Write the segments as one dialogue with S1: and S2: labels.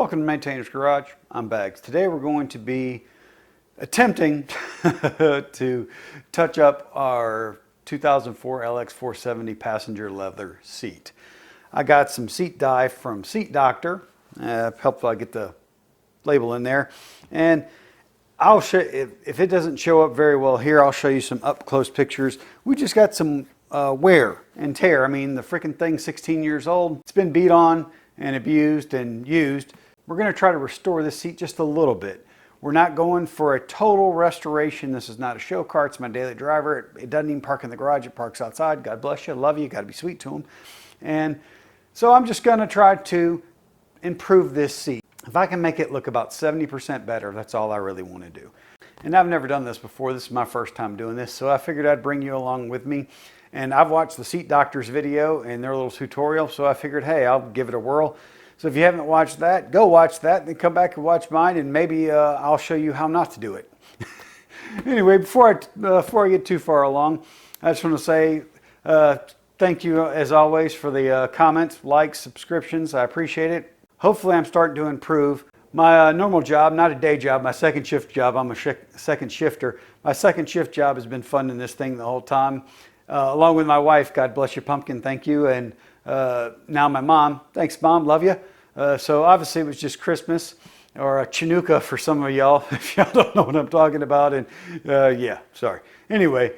S1: Welcome to Maintainers Garage. I'm Bags. Today we're going to be attempting to touch up our 2004 LX470 passenger leather seat. I got some seat dye from Seat Doctor. Helpful I get the label in there. And I'll show if it doesn't show up very well here, I'll show you some up close pictures. We just got some wear and tear. I mean, the freaking thing's 16 years old. It's been beat on and abused and used. We're going to try to restore this seat just a little bit. We're not going for a total restoration. This is not a show car. It's my daily driver. It doesn't even park in the garage. It parks outside. God bless you. Love you. Got to be sweet to them. And so I'm just going to try to improve this seat. If I can make it look about 70% better, that's all I really want to do. And I've never done this before. This is my first time doing this, so I figured I'd bring you along with me. And I've watched the Seat Doctor's video and their little tutorial, so I figured, hey, I'll give it a whirl. So if you haven't watched that, go watch that, and then come back and watch mine, and maybe I'll show you how not to do it. Anyway, before I get too far along, I just want to say thank you, as always, for the comments, likes, subscriptions. I appreciate it. Hopefully I'm starting to improve. My normal job, not a day job, my second shift job, I'm a second shifter. My second shift job has been funding this thing the whole time, along with my wife, God bless you, Pumpkin, thank you, and now my mom, thanks Mom, love you. So obviously it was just Christmas, or a Chinooka for some of y'all, if y'all don't know what I'm talking about, and yeah, sorry. Anyway,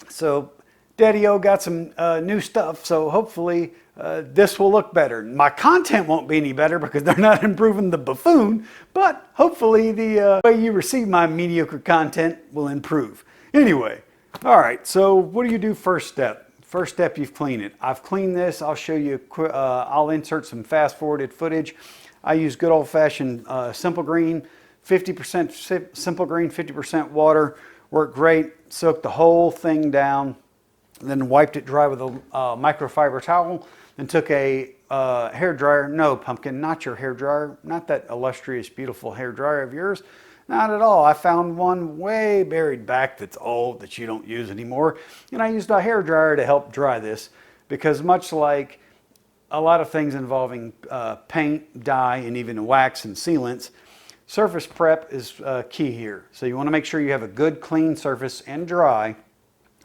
S1: so Daddy-O got some new stuff, so hopefully this will look better. My content won't be any better because they're not improving the buffoon, but hopefully the way you receive my mediocre content will improve. Anyway, all right, so what do you do first step? First step, you clean it. I've cleaned this. I'll show you, I'll insert some fast forwarded footage. I use good old fashioned Simple Green, 50% Simple Green, 50% water. Worked great, soaked the whole thing down, then wiped it dry with a microfiber towel, then took a hair dryer. No, Pumpkin, not your hair dryer, not that illustrious, beautiful hair dryer of yours. Not at all. I found one way buried back that's old that you don't use anymore. And I used a hair dryer to help dry this because much like a lot of things involving paint, dye, and even wax and sealants, surface prep is key here. So you want to make sure you have a good clean surface and dry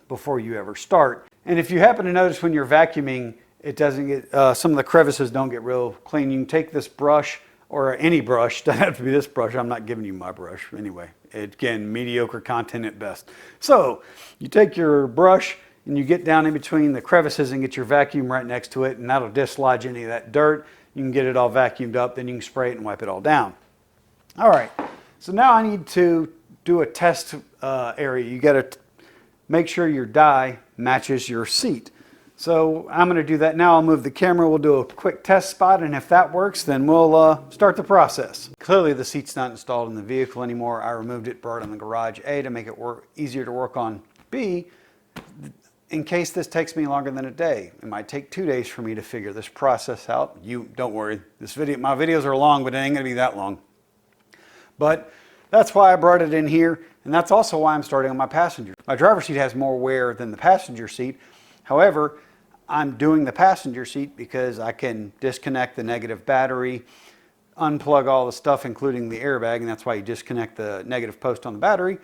S1: before you ever start. And if you happen to notice when you're vacuuming, it doesn't get, some of the crevices don't get real clean. You can take this brush, or any brush, doesn't have to be this brush, I'm not giving you my brush. Anyway, again, mediocre content at best. So you take your brush and you get down in between the crevices and get your vacuum right next to it, and that'll dislodge any of that dirt. You can get it all vacuumed up, then you can spray it and wipe it all down. All right, so now I need to do a test area. You gotta make sure your dye matches your seat. So I'm going to do that now. I'll move the camera. We'll do a quick test spot, and if that works, then we'll start the process. Clearly the seat's not installed in the vehicle anymore. I removed it, brought it in the garage, A, to make it easier to work on, B, in case this takes me longer than a day. It might take 2 days for me to figure this process out. You don't worry. My videos are long, but it ain't going to be that long. But that's why I brought it in here, and that's also why I'm starting on my passenger. My driver's seat has more wear than the passenger seat. However, I'm doing the passenger seat because I can disconnect the negative battery, unplug all the stuff, including the airbag, and that's why you disconnect the negative post on the battery,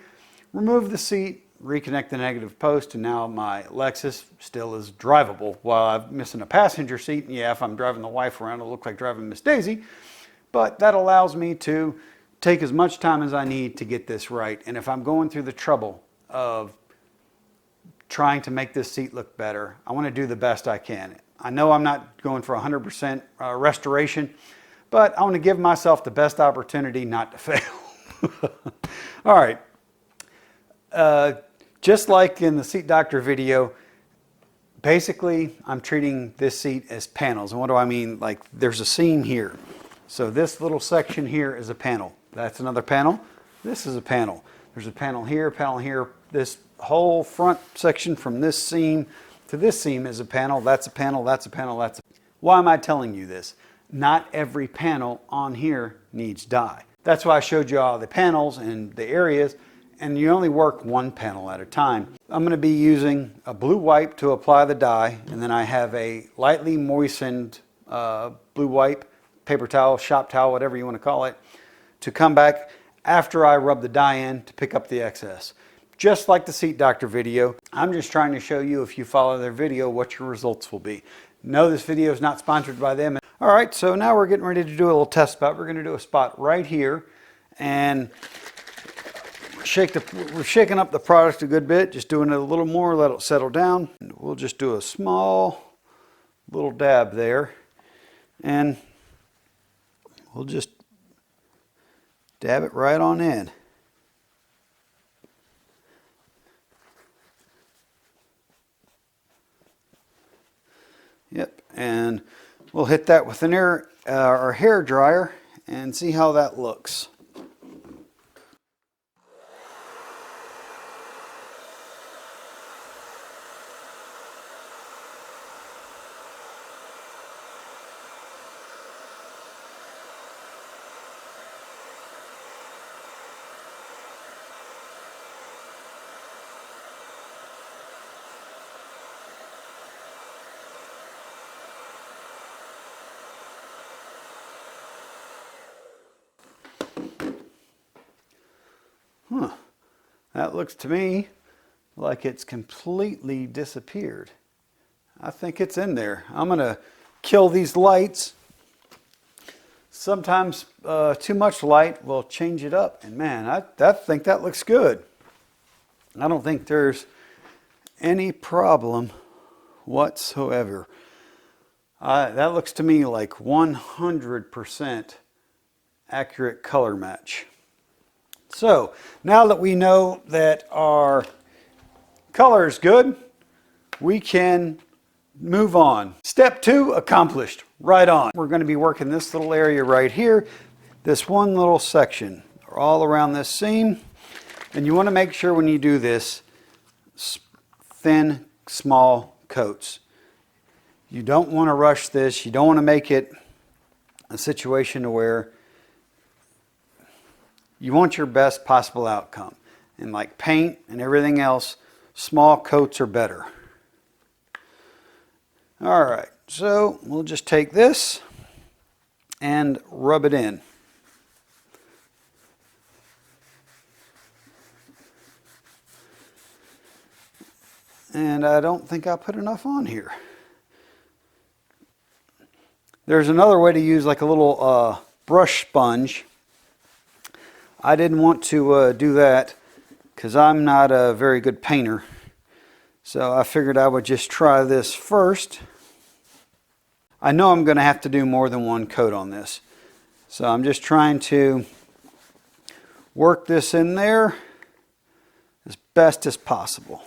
S1: remove the seat, reconnect the negative post, and now my Lexus still is drivable while I'm missing a passenger seat. And yeah, if I'm driving the wife around, it'll look like driving Miss Daisy, but that allows me to take as much time as I need to get this right. And if I'm going through the trouble of trying to make this seat look better, I want to do the best I can. I know I'm not going for 100% restoration, but I want to give myself the best opportunity not to fail. All right. Just like in the Seat Doctor video, basically I'm treating this seat as panels. And what do I mean? Like there's a seam here. So this little section here is a panel. That's another panel. This is a panel. There's a panel here, this whole front section from this seam to this seam is a panel. That's a panel, that's a panel, that's a... Why am I telling you this? Not every panel on here needs dye. That's why I showed you all the panels and the areas, and you only work one panel at a time. I'm going to be using a blue wipe to apply the dye, and then I have a lightly moistened blue wipe paper towel, shop towel, whatever you want to call it, to come back after I rub the dye in to pick up the excess. Just like the Seat Doctor video, I'm just trying to show you, if you follow their video, what your results will be. No, this video is not sponsored by them. All right, so now we're getting ready to do a little test spot. We're going to do a spot right here, and we're shaking up the product a good bit, just doing it a little more, let it settle down. We'll just do a small little dab there, and we'll just dab it right on in. Yep, and we'll hit that with our hair dryer and see how that looks. That looks to me like it's completely disappeared. I think it's in there. I'm going to kill these lights. Sometimes too much light will change it up. And man, I think that looks good. I don't think there's any problem whatsoever. That looks to me like 100% accurate color match. So now that we know that our color is good, we can move on. Step 2 accomplished. Right on. We're going to be working this little area right here, this one little section all around this seam. And you want to make sure when you do this, thin, small coats. You don't want to rush this. You don't want to make it a situation where you want your best possible outcome. And like paint and everything else, small coats are better. All right, so we'll just take this and rub it in. And I don't think I put enough on here. There's another way to use like a little brush sponge. I didn't want to do that because I'm not a very good painter. So I figured I would just try this first. I know I'm going to have to do more than one coat on this. So I'm just trying to work this in there as best as possible.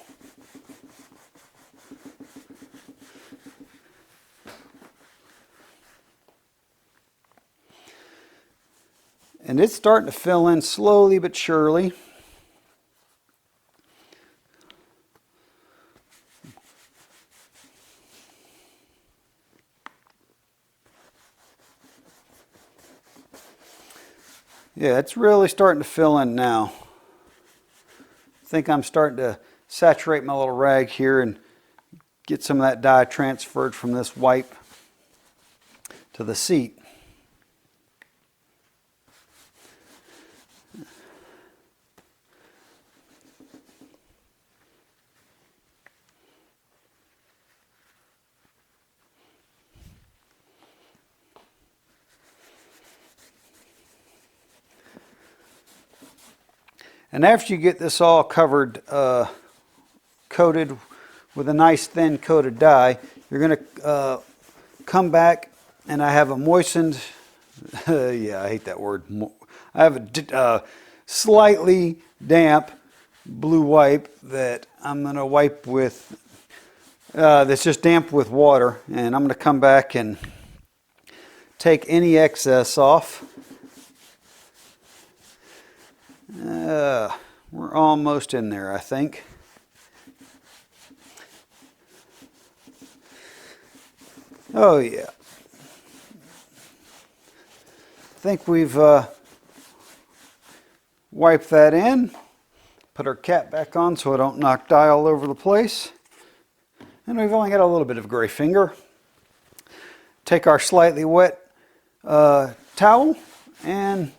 S1: And it's starting to fill in slowly but surely. Yeah, it's really starting to fill in now. I think I'm starting to saturate my little rag here and get some of that dye transferred from this wipe to the seat. And after you get this all covered, coated with a nice thin coat of dye, you're going to come back, and I have a moistened, yeah, I hate that word. I have a slightly damp blue wipe that I'm going to wipe with, that's just damp with water, and I'm going to come back and take any excess off. We're almost in there, I think. Oh yeah. I think we've wiped that in. Put our cap back on so I don't knock dye all over the place. And we've only got a little bit of gray finger. Take our slightly wet towel and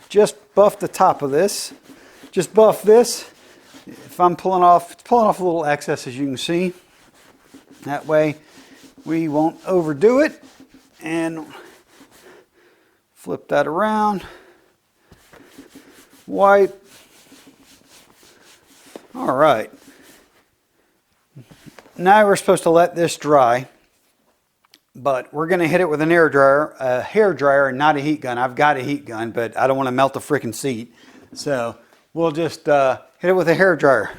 S1: just buff the top of this. Just buff this. If I'm pulling off a little excess, as you can see. That way we won't overdo it. And flip that around. Wipe. All right. Now we're supposed to let this dry, but we're going to hit it with an hair dryer, and not a heat gun. I've got a heat gun, but I don't want to melt the freaking seat. So we'll just hit it with a hair dryer.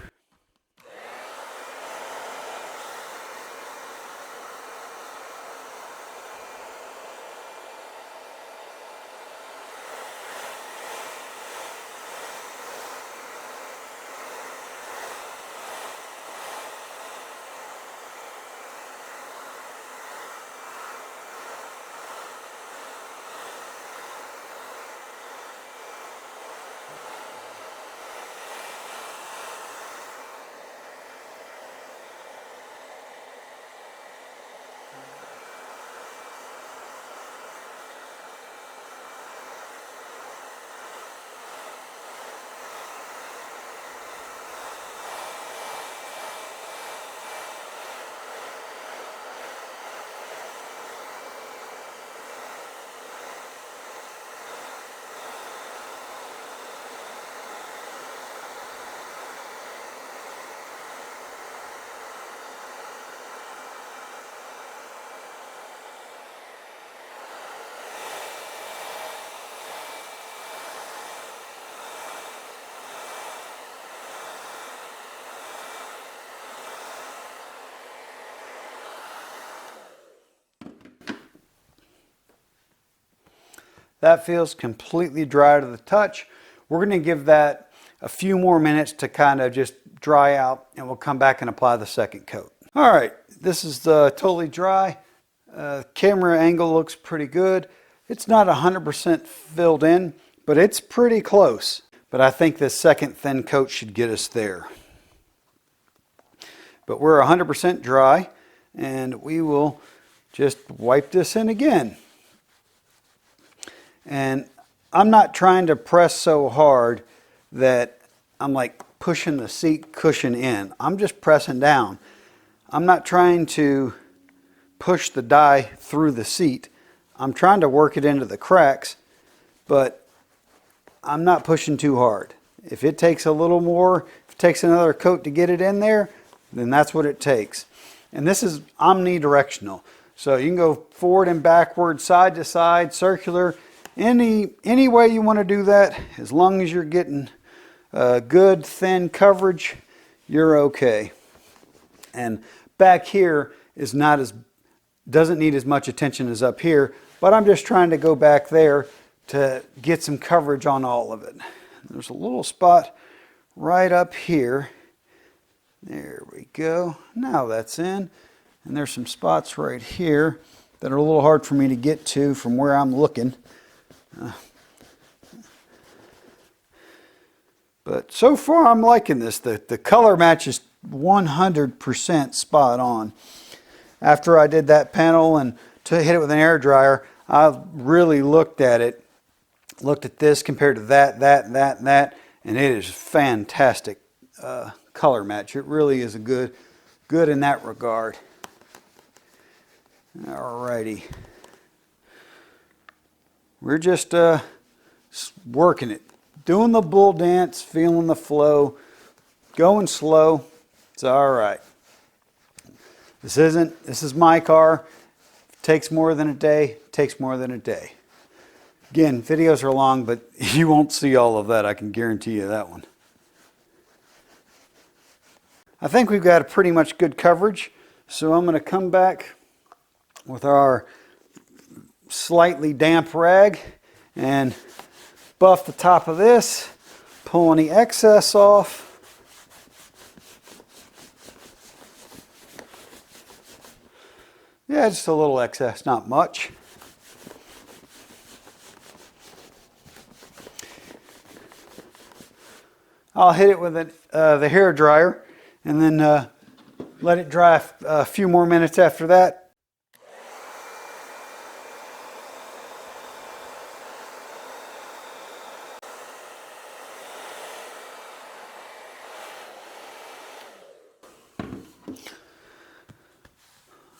S1: That feels completely dry to the touch. We're going to give that a few more minutes to kind of just dry out, and we'll come back and apply the second coat. All right, this is totally dry. Camera angle looks pretty good. It's not 100% filled in, but it's pretty close. But I think this second thin coat should get us there. But we're 100% dry, and we will just wipe this in again. And I'm not trying to press so hard that I'm like pushing the seat cushion in. I'm just pressing down. I'm not trying to push the dye through the seat. I'm trying to work it into the cracks, but I'm not pushing too hard. If it takes a little more, if it takes another coat to get it in there, then that's what it takes. And this is omnidirectional. So you can go forward and backward, side to side, circular. Any way you want to do that, as long as you're getting good thin coverage, you're okay. And back here is doesn't need as much attention as up here, but I'm just trying to go back there to get some coverage on all of it. There's a little spot right up here. There we go. Now that's in. And there's some spots right here that are a little hard for me to get to from where I'm looking. But so far I'm liking this. The color match is 100% spot on. After I did that panel and to hit it with an air dryer, I really looked at it. Looked at this compared to that, and it is fantastic color match. It really is a good in that regard. Alrighty. We're just working it, doing the bull dance, feeling the flow, going slow. It's all right. This is my car. If it takes more than a day, it takes more than a day. Again, videos are long, but you won't see all of that. I can guarantee you that one. I think we've got a pretty much good coverage. So I'm going to come back with our slightly damp rag and buff the top of this, pull any excess off. Yeah, just a little excess, not much. I'll hit it with the hair dryer and then let it dry a few more minutes after that.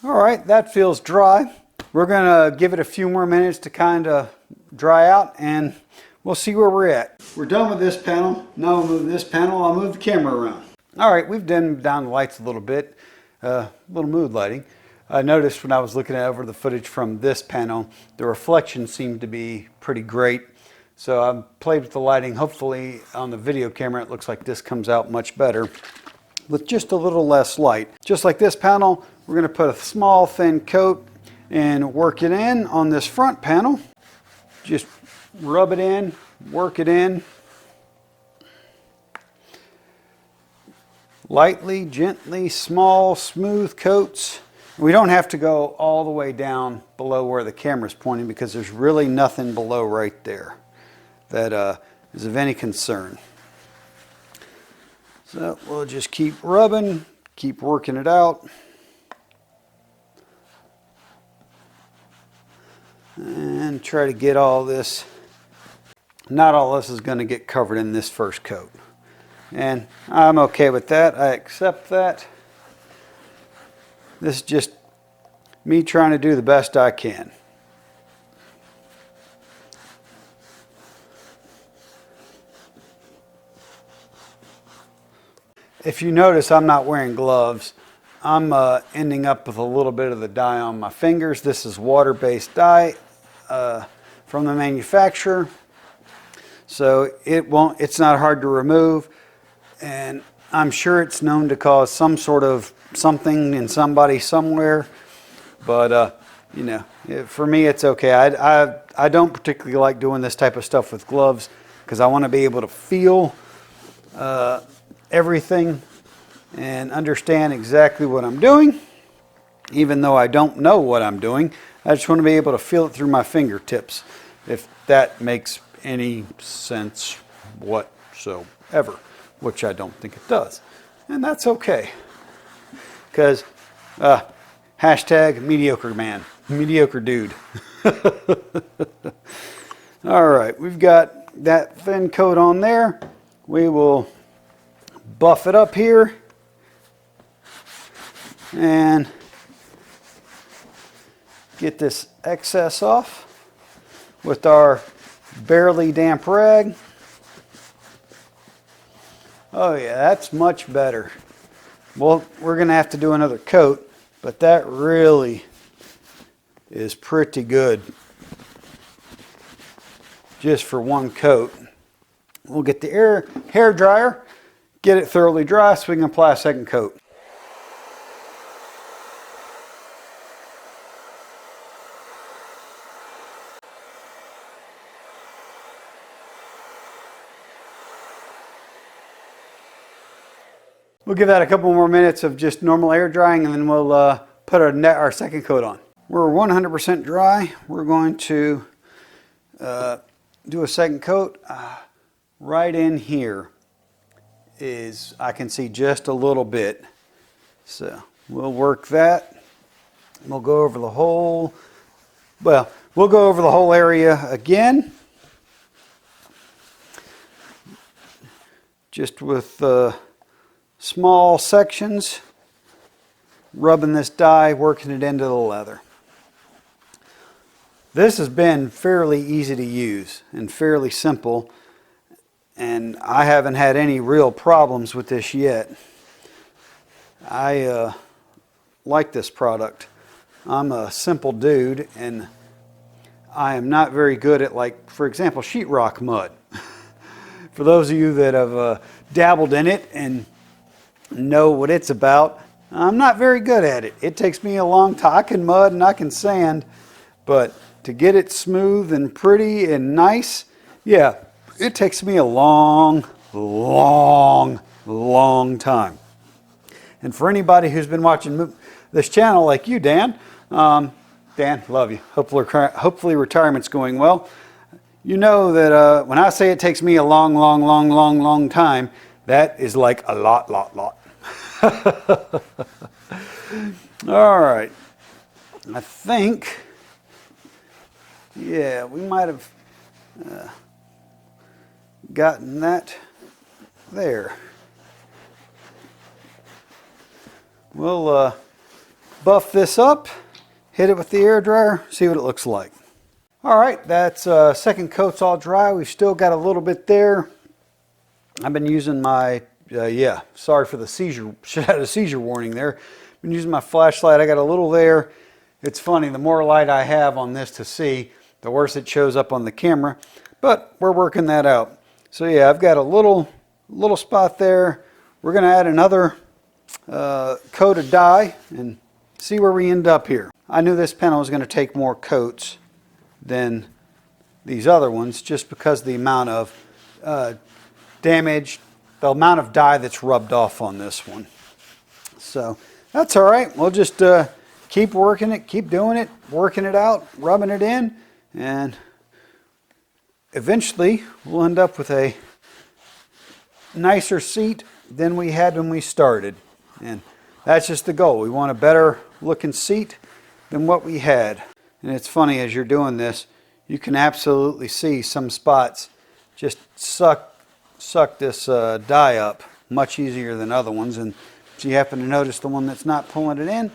S1: All right, that feels dry. We're gonna give it a few more minutes to kind of dry out and we'll see where we're at. We're done with this panel. Now we'll move this panel. I'll move the camera around. All right, we've dimmed down the lights a little bit, a little mood lighting. I noticed when I was looking over the footage from this panel, the reflection seemed to be pretty great. So I've played with the lighting. Hopefully on the video camera, it looks like this comes out much better with just a little less light. Just like this panel, we're gonna put a small thin coat and work it in on this front panel. Just rub it in, work it in. Lightly, gently, small, smooth coats. We don't have to go all the way down below where the camera's pointing because there's really nothing below right there that is of any concern. So we'll just keep rubbing, keep working it out. And try to get all this. Not all this is going to get covered in this first coat. And I'm okay with that. I accept that. This is just me trying to do the best I can. If you notice, I'm not wearing gloves. I'm ending up with a little bit of the dye on my fingers. This is water-based dye from the manufacturer. So it's not hard to remove. And I'm sure it's known to cause some sort of something in somebody somewhere. But, you know, for me, it's okay. I don't particularly like doing this type of stuff with gloves because I want to be able to feel everything and understand exactly what I'm doing. Even though I don't know what I'm doing, I just want to be able to feel it through my fingertips, if that makes any sense whatsoever, which I don't think it does. And that's okay. Because hashtag mediocre man, mediocre dude. All right, we've got that thin coat on there. We will buff it up here and get this excess off with our barely damp rag. Oh yeah, that's much better. Well, we're going to have to do another coat, but that really is pretty good just for one coat. We'll get the hair dryer, get it thoroughly dry so we can apply a second coat. We'll give that a couple more minutes of just normal air drying and then we'll put our second coat on. We're 100% dry. We're going to do a second coat. Right in here I can see just a little bit. So we'll work that. We'll go over the whole, we'll go over the whole area again. Just with small sections, rubbing this dye, working it into the leather. This has been fairly easy to use and fairly simple, and I haven't had any real problems with this yet. I like this product. I'm a simple dude and I am not very good at, like, for example, sheetrock mud. For those of you that have dabbled in it and know what it's about, I'm not very good at it. It takes me a long time. I can mud and I can sand, but to get it smooth and pretty and nice, yeah, it takes me a long time. And for anybody who's been watching this channel like you, Dan, Dan, love you. Hopefully retirement's going well. You know that when I say it takes me a long time, that is like a lot. All right. I think, yeah, we might have gotten that there. We'll buff this up, hit it with the air dryer, see what it looks like. All right, that's second coat's all dry. We've still got a little bit there. I've been using my, sorry for the seizure, should have had a seizure warning there. Been using my flashlight. I got a little there. It's funny, the more light I have on this to see, the worse it shows up on the camera, but we're working that out. So yeah, I've got a little spot there. We're gonna add another coat of dye and see where we end up here. I knew this panel was gonna take more coats than these other ones just because the amount of damage, the amount of dye that's rubbed off on this one. So that's all right. We'll just keep working it, keep doing it, working it out, rubbing it in, and eventually we'll end up with a nicer seat than we had when we started. And that's just the goal. We want a better looking seat than what we had. And it's funny, as you're doing this, you can absolutely see some spots just suck this dye up much easier than other ones. And if you happen to notice the one that's not pulling it in,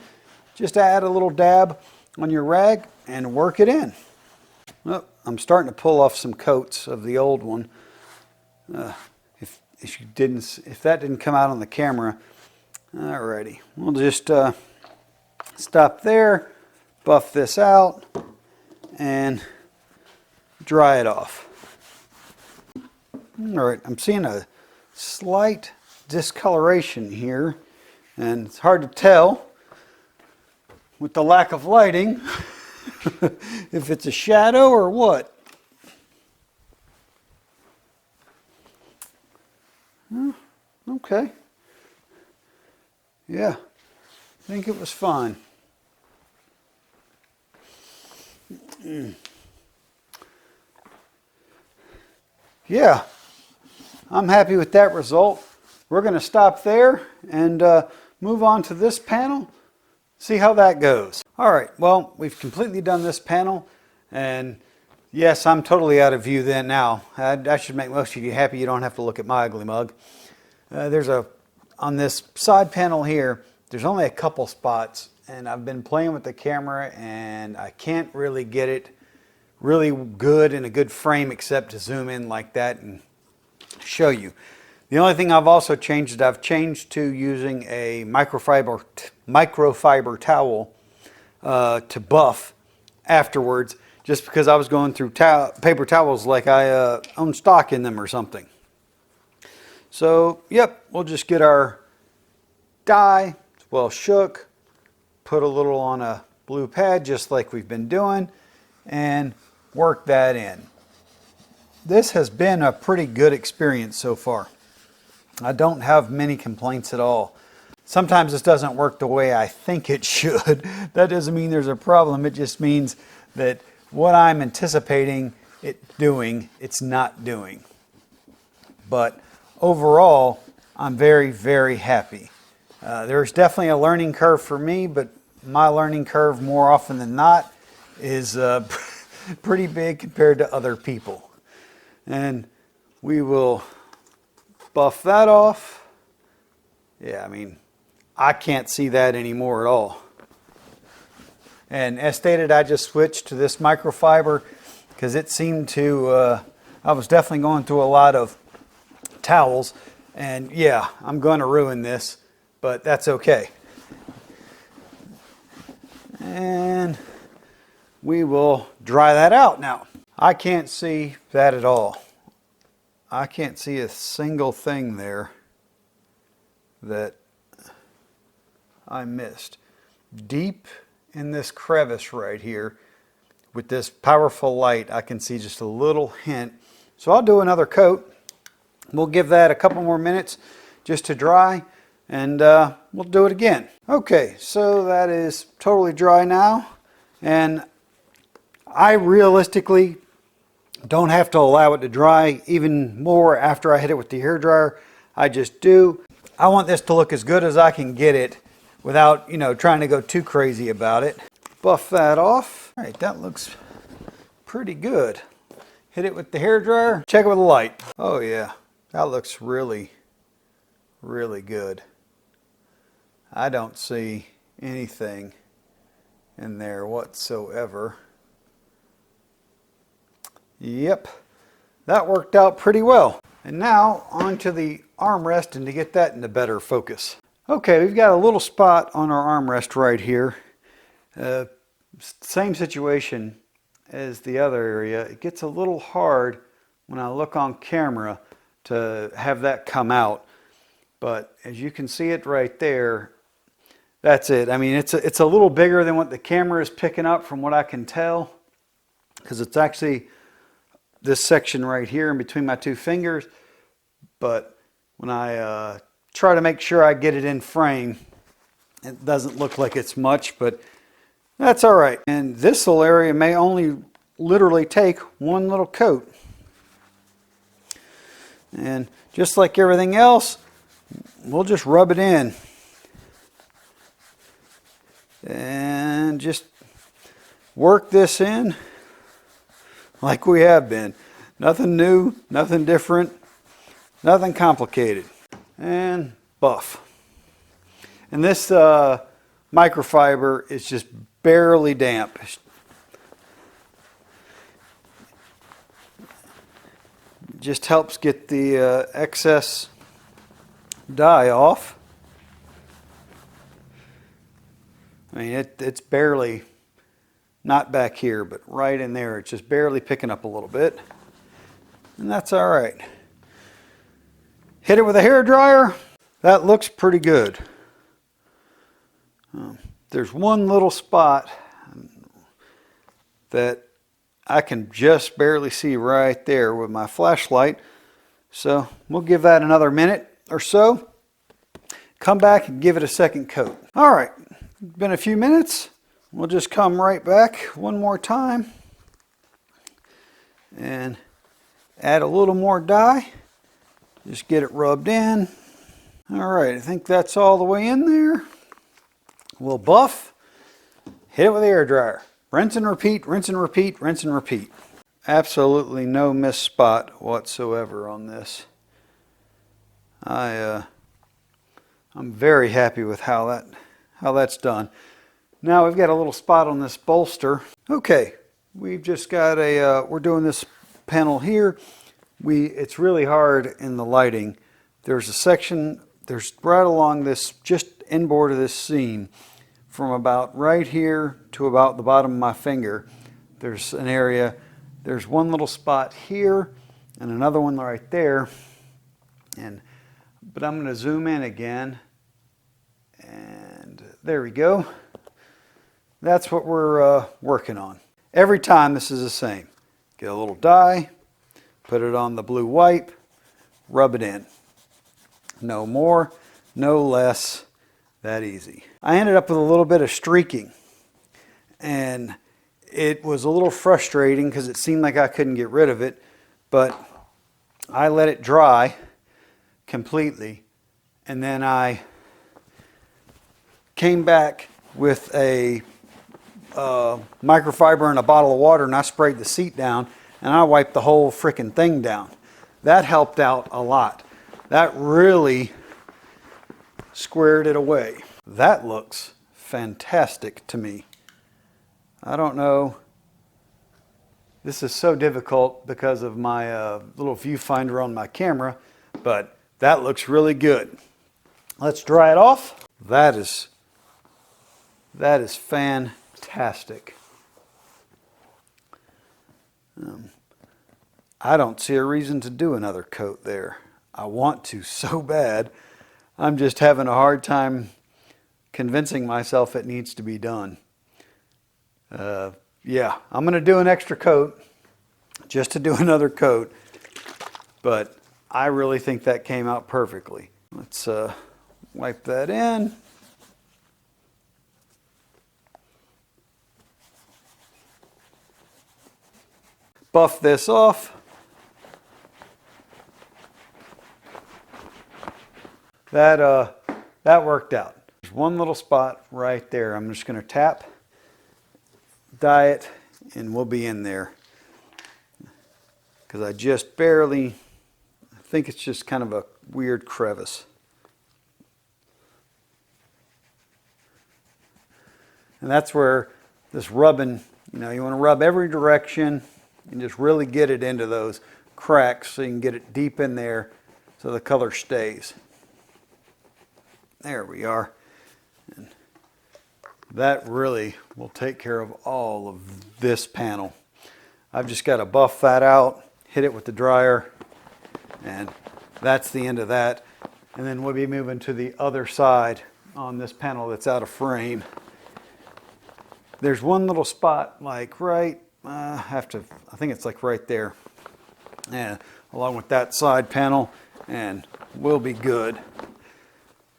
S1: just add a little dab on your rag and work it in. Well, I'm starting to pull off some coats of the old one. If that didn't come out on the camera, alrighty, we'll just stop there, buff this out, and dry it off. All right, I'm seeing a slight discoloration here, and it's hard to tell with the lack of lighting if it's a shadow or what. Okay. Yeah, I think it was fine. Yeah, I'm happy with that result. We're going to stop there and move on to this panel, see how that goes. All right, well, we've completely done this panel, and yes, I'm totally out of view then now. I should make most of you happy you don't have to look at my ugly mug. On this side panel here, there's only a couple spots, and I've been playing with the camera and I can't really get it really good in a good frame except to zoom in like that and show you. The only thing I've also changed is I've changed to using a microfiber towel to buff afterwards, just because I was going through paper towels like I own stock in them or something. So, yep, we'll just get our dye well shook, put a little on a blue pad just like we've been doing, and work that in. This has been a pretty good experience so far. I don't have many complaints at all. Sometimes this doesn't work the way I think it should. That doesn't mean there's a problem. It just means that what I'm anticipating it doing, it's not doing. But overall, I'm very, very happy. There's definitely a learning curve for me, but my learning curve more often than not is pretty big compared to other people. And we will buff that off. Yeah, I mean, I can't see that anymore at all. And as stated, I just switched to this microfiber because it seemed to, I was definitely going through a lot of towels, and yeah, I'm going to ruin this, but that's okay. And we will dry that out now. I can't see that at all. I can't see a single thing there that I missed. Deep in this crevice right here, with this powerful light, I can see just a little hint. So I'll do another coat. We'll give that a couple more minutes just to dry, and we'll do it again. Okay, so that is totally dry now, and I realistically don't have to allow it to dry even more after I hit it with the hairdryer. I just do. I want this to look as good as I can get it without, trying to go too crazy about it. Buff that off. All right, that looks pretty good. Hit it with the hairdryer. Check it with the light. Oh yeah, that looks really, really good. I don't see anything in there whatsoever. Yep, that worked out pretty well. And now onto the armrest, and to get that into better focus. Okay, we've got a little spot on our armrest right here. Same situation as the other area. It gets a little hard when I look on camera to have that come out. But as you can see it right there, that's it. I mean, it's a little bigger than what the camera is picking up from what I can tell, because it's actually this section right here in between my two fingers. But when I try to make sure I get it in frame, it doesn't look like it's much, but that's all right. And this little area may only literally take one little coat. And just like everything else, we'll just rub it in. And just work this in like we have been. Nothing new, nothing different, nothing complicated. And buff. And this microfiber is just barely damp. Just helps get the excess dye off. I mean, it's barely, not back here, but right in there. It's just barely picking up a little bit. And that's all right. Hit it with a hair dryer. That looks pretty good. There's one little spot that I can just barely see right there with my flashlight. So we'll give that another minute or so. Come back and give it a second coat. All right, been a few minutes. We'll just come right back one more time and add a little more dye. Just get it rubbed in. All right, I think that's all the way in there. We'll buff, hit it with the air dryer. Rinse and repeat, rinse and repeat, rinse and repeat. Absolutely no miss spot whatsoever on this. I'm very happy with how that's done. Now we've got a little spot on this bolster. Okay, we've just got we're doing this panel here. It's really hard in the lighting. There's a section, there's right along this, just inboard of this seam, from about right here to about the bottom of my finger. There's an area, there's one little spot here and another one right there. But I'm going to zoom in again, and there we go. That's what we're working on. Every time this is the same. Get a little dye, put it on the blue wipe, rub it in. No more, no less, that easy. I ended up with a little bit of streaking, and it was a little frustrating because it seemed like I couldn't get rid of it, but I let it dry completely, and then I came back with a microfiber and a bottle of water, and I sprayed the seat down, and I wiped the whole freaking thing down. That helped out a lot. That really squared it away. That looks fantastic to me. I don't know. This is so difficult because of my little viewfinder on my camera, but that looks really good. Let's dry it off. That is fantastic. I don't see a reason to do another coat there. I want to so bad. I'm just having a hard time convincing myself it needs to be done. Yeah, I'm going to do an extra coat just to do another coat, but I really think that came out perfectly. Let's wipe that in. Buff this off. That worked out. There's one little spot right there. I'm just going to tap, dye it, and we'll be in there. Because I just barely, I think it's just kind of a weird crevice. And that's where this rubbing, you know, you want to rub every direction and just really get it into those cracks so you can get it deep in there so the color stays. There we are. And that really will take care of all of this panel. I've just got to buff that out, hit it with the dryer, and that's the end of that. And then we'll be moving to the other side on this panel that's out of frame. There's one little spot like right, I think it's like right there. And along with that side panel, and we'll be good.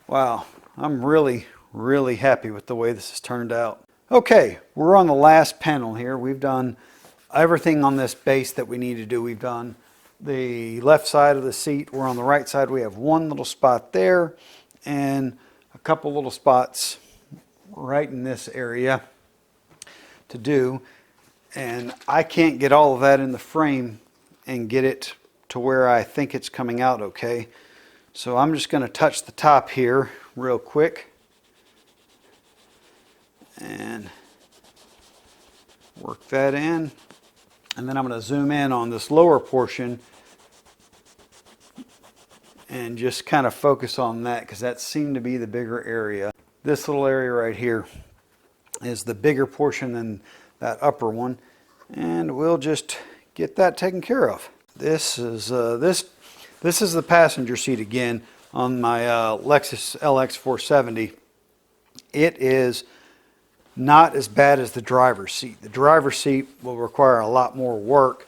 S1: Wow, I'm really, really happy with the way this has turned out. Okay, we're on the last panel here. We've done everything on this base that we need to do. We've done the left side of the seat. We're on the right side. We have one little spot there and a couple little spots right in this area to do. And I can't get all of that in the frame and get it to where I think it's coming out okay. So I'm just going to touch the top here real quick and work that in. And then I'm going to zoom in on this lower portion and just kind of focus on that because that seemed to be the bigger area. This little area right here is the bigger portion than that upper one, and we'll just get that taken care of. This is the passenger seat again on my Lexus LX 470. It is not as bad as the driver's seat. The driver's seat will require a lot more work,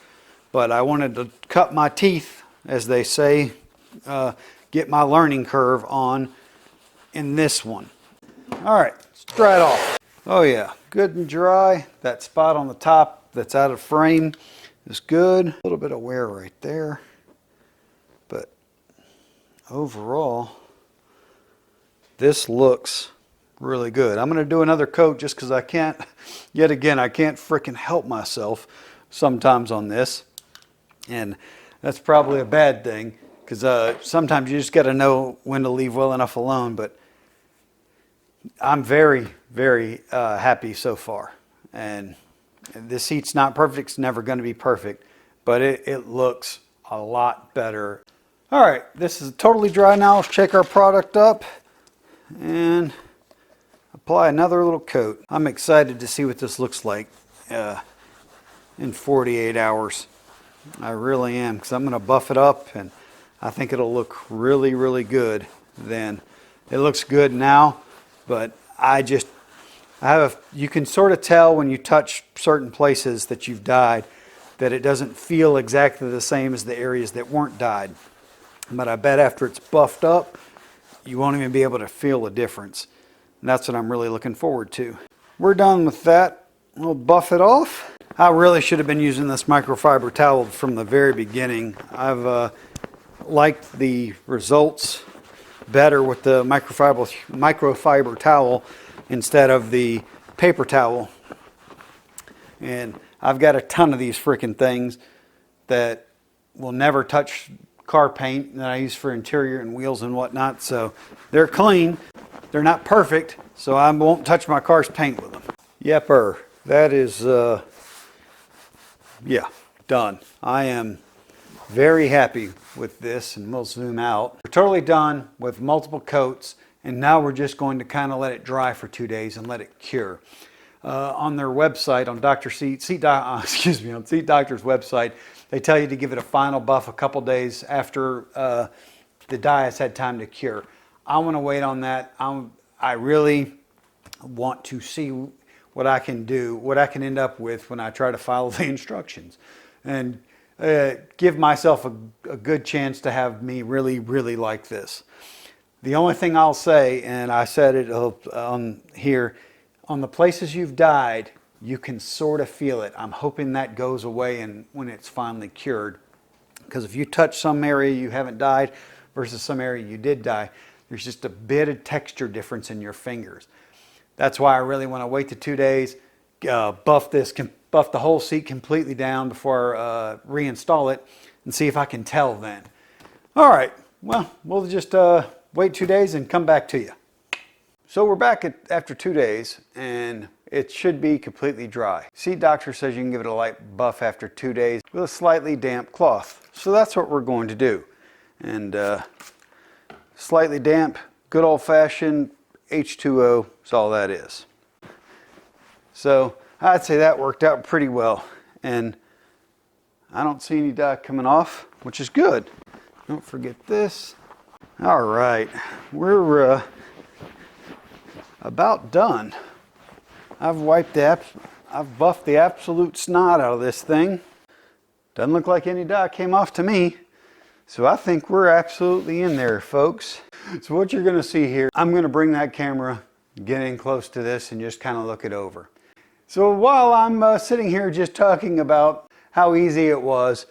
S1: but I wanted to cut my teeth, as they say, get my learning curve on in this one. All right, let's dry it off. Oh yeah, good and dry. That spot on the top that's out of frame is good. A little bit of wear right there, but overall, this looks really good. I'm going to do another coat just because I can't, yet again, I can't freaking help myself sometimes on this. And that's probably a bad thing because sometimes you just got to know when to leave well enough alone. But I'm very, very happy so far. And this seat's not perfect. It's never going to be perfect. But it looks a lot better. All right, this is totally dry now. Let's check our product up and apply another little coat. I'm excited to see what this looks like in 48 hours. I really am, because I'm going to buff it up and I think it'll look really, really good then. It looks good now, but you can sort of tell when you touch certain places that you've dyed that it doesn't feel exactly the same as the areas that weren't dyed. But I bet after it's buffed up, you won't even be able to feel a difference. And that's what I'm really looking forward to. We're done with that. We'll buff it off. I really should have been using this microfiber towel from the very beginning. I've liked the results better with the microfiber towel instead of the paper towel. And I've got a ton of these freaking things that will never touch car paint that I use for interior and wheels and whatnot. So they're clean. They're not perfect, so I won't touch my car's paint with them. Yepper, that is, yeah, done. I am very happy with this, and we'll zoom out. We're totally done with multiple coats, and now we're just going to kind of let it dry for 2 days and let it cure. On their website, on on Seat Doctor's website, they tell you to give it a final buff a couple days after the dye has had time to cure. I want to wait on that. I really want to see what I can do, what I can end up with when I try to follow the instructions, and give myself a good chance to have me really, really like this. The only thing I'll say, and I said it on here, on the places you've dyed, you can sort of feel it. I'm hoping that goes away and when it's finally cured. Because if you touch some area you haven't dyed versus some area you did dye, there's just a bit of texture difference in your fingers. That's why I really want to wait the 2 days, buff the whole seat completely down before I reinstall it and see if I can tell then. All right, well, we'll just wait 2 days and come back to you. So we're back after 2 days, and it should be completely dry. Seat Doctor says you can give it a light buff after 2 days with a slightly damp cloth. So that's what we're going to do. And slightly damp, good old-fashioned H2O is all that is. So I'd say that worked out pretty well. And I don't see any dye coming off, which is good. Don't forget this. All right, we're about done. I've buffed the absolute snot out of this thing. Doesn't look like any dye came off to me. So I think we're absolutely in there, folks. So what you're gonna see here, I'm gonna bring that camera, get in close to this and just kind of look it over. So while I'm sitting here just talking about how easy it was,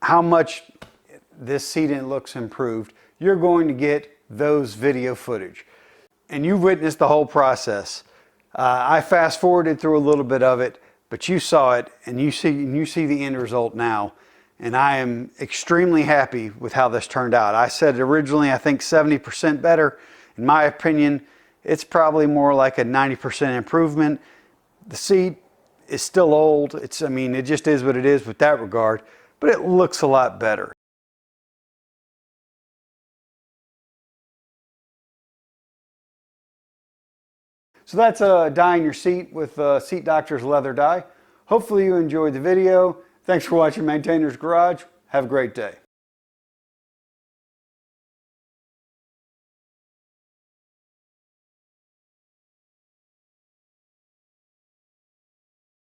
S1: how much this sealant looks improved, you're going to get those video footage. And you've witnessed the whole process. I fast forwarded through a little bit of it, but you saw it and you see the end result now. And I am extremely happy with how this turned out. I said originally, I think 70% better. In my opinion, it's probably more like a 90% improvement. The seat is still old. I mean, it just is what it is with that regard, but it looks a lot better. So that's dyeing your seat with Seat Doctor's leather dye. Hopefully you enjoyed the video. Thanks for watching Maintainer's Garage. Have a great day.